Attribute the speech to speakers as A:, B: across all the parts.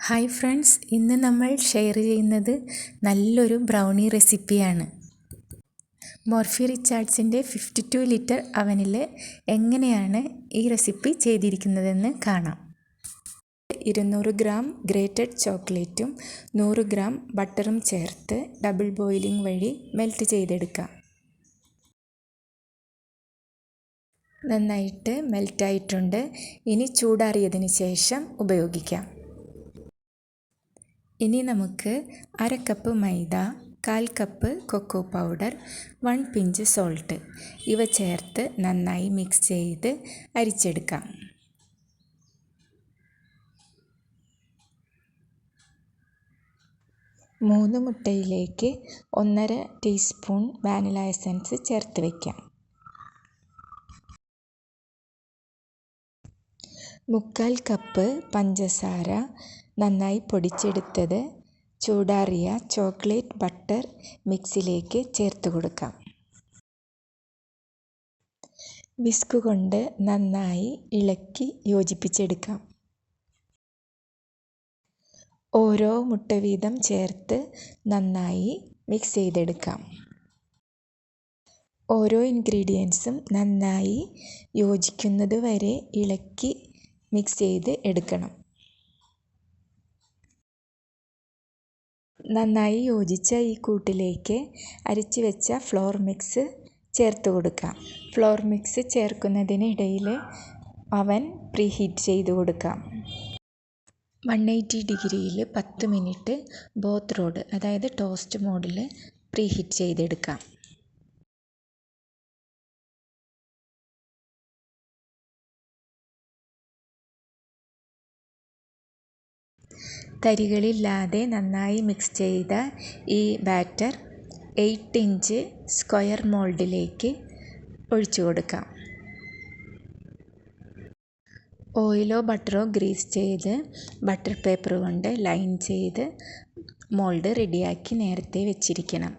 A: Hi friends, ഇന്ന് നമ്മൾ share ചെയ്യുന്നത് നല്ലൊരു ബ്രൗണി റെസിപ്പിയാണ്. മോർഫി റിച്ചാർഡ്സിൻ്റെ 52 ലിറ്റർ അവനിൽ എങ്ങനെയാണ് ഈ റെസിപ്പി ചെയ്തിരിക്കുന്നതെന്ന് കാണാം. 200 ഗ്രാം ഗ്രേറ്റഡ് ചോക്ലേറ്റും 100 ഗ്രാം ബട്ടറും ചേർത്ത് ഡബിൾ ബോയിലിംഗ് വഴി മെൽറ്റ് ചെയ്തെടുക്കാം. നന്നായിട്ട് മെൽറ്റായിട്ടുണ്ട്. ഇനി ചൂടാറിയതിന് ശേഷം ഉപയോഗിക്കാം. ഇനി നമുക്ക് 1/2 cup maida, 1/4 cup cocoa powder, 1 pinch salt ഇവ ചേർത്ത് നന്നായി മിക്സ് ചെയ്ത് അരിച്ചെടുക്കാം. മൂന്ന് മുട്ടയിലേക്ക് 1.5 ടീസ്പൂൺ വാനില എസൻസ് ചേർത്ത് വയ്ക്കാം. 1/4 കപ്പ് പഞ്ചസാര നന്നായി പൊടിച്ചെടുത്തത് ചൂടാറിയ ചോക്ലേറ്റ് ബട്ടർ മിക്സിലേക്ക് ചേർത്ത് കൊടുക്കാം. വിസ്ക് കൊണ്ട് നന്നായി ഇളക്കി യോജിപ്പിച്ചെടുക്കാം. ഓരോ മുട്ട വീതം ചേർത്ത് നന്നായി മിക്സ് ചെയ്തെടുക്കാം. ഓരോ ഇൻഗ്രീഡിയൻസും നന്നായി യോജിക്കുന്നത് വരെ ഇളക്കി മിക്സ് ചെയ്ത് എടുക്കണം. നന്നായി യോജിച്ച ഈ കൂട്ടിലേക്ക് അരിച്ചു വെച്ച ഫ്ലോർ മിക്സ് ചേർത്ത് കൊടുക്കാം. ഫ്ലോർ മിക്സ് ചേർക്കുന്നതിനിടയിൽ അവൻ പ്രീഹീറ്റ് ചെയ്ത് കൊടുക്കാം. 180 ഡിഗ്രിയിൽ 10 മിനിറ്റ് ബോത്ത് റോഡ്, അതായത് ടോസ്റ്റ് മോഡിൽ പ്രീഹീറ്റ് ചെയ്തെടുക്കാം. തരികളില്ലാതെ നന്നായി മിക്സ് ചെയ്ത ഈ ബാറ്റർ 8 ഇഞ്ച് സ്ക്വയർ മോൾഡിലേക്ക് ഒഴിച്ചു കൊടുക്കാം. ഓയിലോ ബട്ടറോ ഗ്രീസ് ചെയ്ത് ബട്ടർ പേപ്പർ കൊണ്ട് ലൈൻ ചെയ്ത് മോൾഡ് റെഡിയാക്കി നേരത്തെ വെച്ചിരിക്കണം.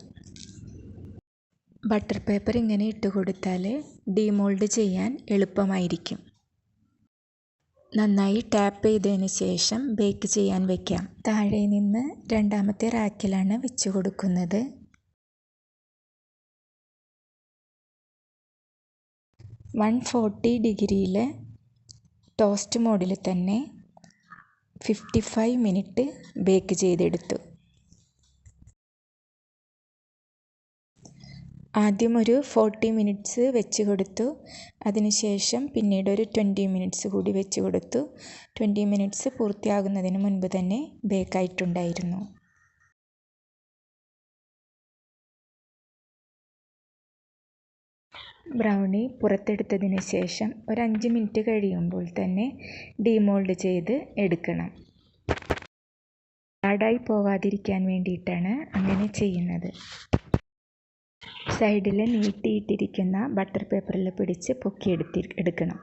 A: ബട്ടർ പേപ്പർ ഇങ്ങനെ ഇട്ട് കൊടുത്താൽ ഡീമോൾഡ് ചെയ്യാൻ എളുപ്പമായിരിക്കും. നന്നായി ടാപ്പ് ചെയ്തതിന് ശേഷം ബേക്ക് ചെയ്യാൻ വയ്ക്കാം. താഴെ നിന്ന് രണ്ടാമത്തെ റാക്കിലാണ് വെച്ച് കൊടുക്കുന്നത്. 140 ഡിഗ്രിയിൽ ടോസ്റ്റ് മോഡിൽ തന്നെ 55 മിനിറ്റ് ബേക്ക് ചെയ്തെടുത്തു. ആദ്യം ഒരു 40 മിനിറ്റ്സ് വെച്ച് കൊടുത്തു. അതിനുശേഷം പിന്നീട് ഒരു 20 മിനിറ്റ്സ് കൂടി വെച്ച് കൊടുത്തു. 20 മിനിറ്റ്സ് പൂർത്തിയാകുന്നതിന് മുൻപ് തന്നെ ബേക്കായിട്ടുണ്ടായിരുന്നു. ബ്രൗണി പുറത്തെടുത്തതിന് ശേഷം ഒരു 5 മിനിറ്റ് കഴിയുമ്പോൾ തന്നെ ഡീമോൾഡ് ചെയ്ത് എടുക്കണം. ഹാർഡായി പോവാതിരിക്കാൻ വേണ്ടിയിട്ടാണ് അങ്ങനെ ചെയ്യുന്നത്. സൈഡിൽ നീട്ടിയിട്ടിരിക്കുന്ന ബട്ടർ പേപ്പറിൽ പിടിച്ച് പൊക്കിയെടുക്കണം.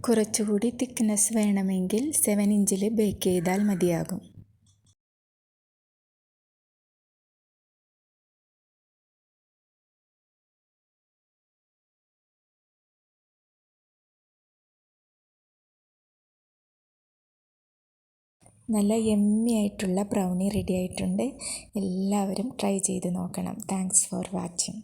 A: കുറച്ചുകൂടി തിക്നെസ് വേണമെങ്കിൽ 7 ഇഞ്ചിൽ ബേക്ക് ചെയ്താൽ മതിയാകും. നല്ല യമ്മി ആയിട്ടുള്ള ബ്രൗണി റെഡി ആയിട്ടുണ്ട്. എല്ലാവരും ട്രൈ ചെയ്ത് നോക്കണം. Thanks for watching.